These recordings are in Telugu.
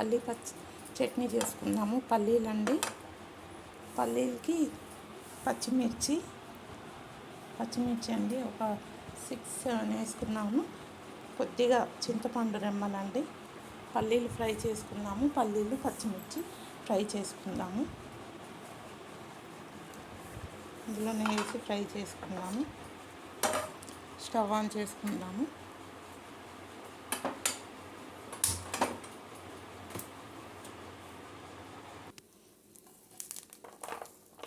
పల్లీ చట్నీ చేసుకుందాము. పల్లీలండి, పల్లీలకి పచ్చిమిర్చి అండి ఒక 6-7 వేసుకున్నాము. కొద్దిగా చింతపండు రెమ్మలండి. పల్లీలు ఫ్రై చేసుకుందాము. పల్లీలు పచ్చిమిర్చి ఫ్రై చేసుకుందాము. ఇందులోనే వేసి ఫ్రై చేసుకుందాము. స్టవ్ ఆన్ చేసుకుందాము.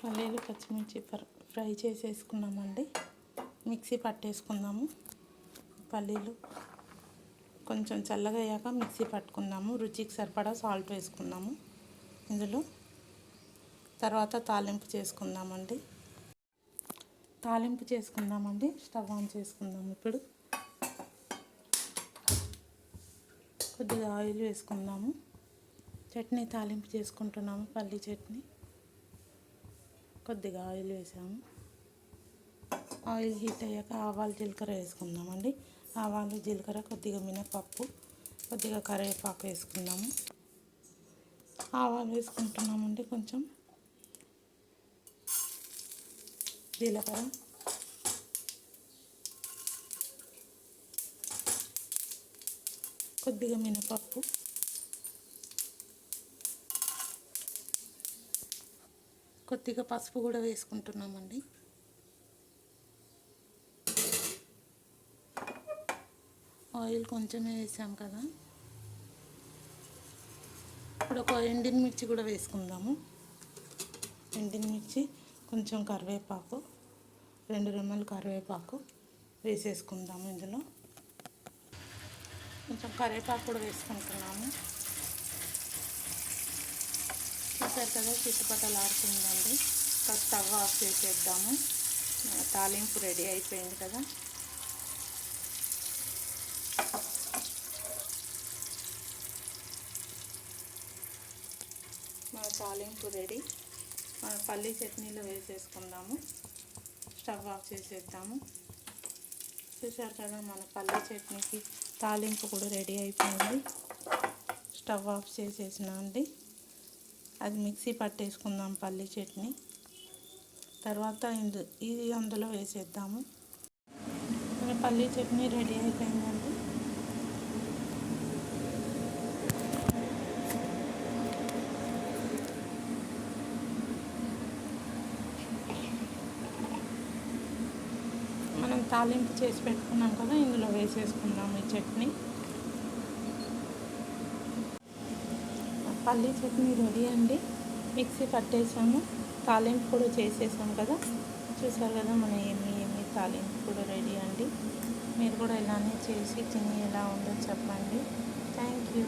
పల్లీలు పచ్చిమిర్చి ఫ్రై చేసేసుకున్నామండి. మిక్సీ పట్టేసుకుందాము. పల్లీలు కొంచెం చల్లగా అయ్యాక మిక్సీ పట్టుకుందాము. రుచికి సరిపడా సాల్ట్ వేసుకుందాము ఇందులో. తర్వాత తాలింపు చేసుకుందామండి. స్టవ్ ఆన్ చేసుకుందాము. ఇప్పుడు కొద్దిగా ఆయిల్ వేసుకుందాము. చట్నీ తాలింపు చేసుకుంటున్నాము. పల్లీ చట్నీ. కొద్దిగా ఆయిల్ వేసాము. ఆయిల్ హీట్ అయ్యాక ఆవాలు జీలకర్ర వేసుకుందామండి. ఆవాలు జీలకర్ర, కొద్దిగా మినపప్పు, కొద్దిగా కరివేపాకు వేసుకుందాము. ఆవాలు వేసుకుంటున్నామండి. కొంచెం జీలకర్ర, కొద్దిగా మినపప్పు, కొద్దిగా పసుపు కూడా వేసుకుంటున్నామండి. ఆయిల్ కొంచెమే వేసాం కదా. ఇప్పుడు ఒక ఎండిమిర్చి కూడా వేసుకుందాము. ఎండిమిర్చి, కొంచెం కరివేపాకు, 2 రెమ్మలు కరివేపాకు వేసేసుకుందాము. ఇందులో కొంచెం కరివేపాకు కూడా వేసుకుంటున్నాము. చూసారు కదా, చిట్టుపట్టలాడుతుందండి. స్టవ్ ఆఫ్ చేసేద్దాము. తాలింపు రెడీ అయిపోయింది కదా. మన తాలింపు రెడీ. మన పల్లీ చట్నీలో వేసేసుకుందాము. స్టవ్ ఆఫ్ చేసేద్దాము. చూసారు కదా, మన పల్లీ చట్నీకి తాలింపు కూడా రెడీ అయిపోయింది. స్టవ్ ఆఫ్ చేసేసిన అండి. అది మిక్సీ పట్టేసుకుందాం పల్లీ చట్నీ. తర్వాత ఇది అందులో వేసేద్దాము. మన పల్లీ చట్నీ రెడీ అయిపోయిందండి. మనం తాలింపు చేసి పెట్టుకున్నాం కదా, ఇందులో వేసేసుకుందాం ఈ చట్నీ. పల్లీ చట్నీ రెడీ అండి. మిక్సీ పట్టేసాము. తాలింపు కూడా చేసేసాం కదా. చూసారు కదా, మన ఎమ్మి తాలింపు కూడా రెడీ అండి. మీరు కూడా ఇలానే చేసి తిని ఎలా ఉందో చెప్పండి. Thank you.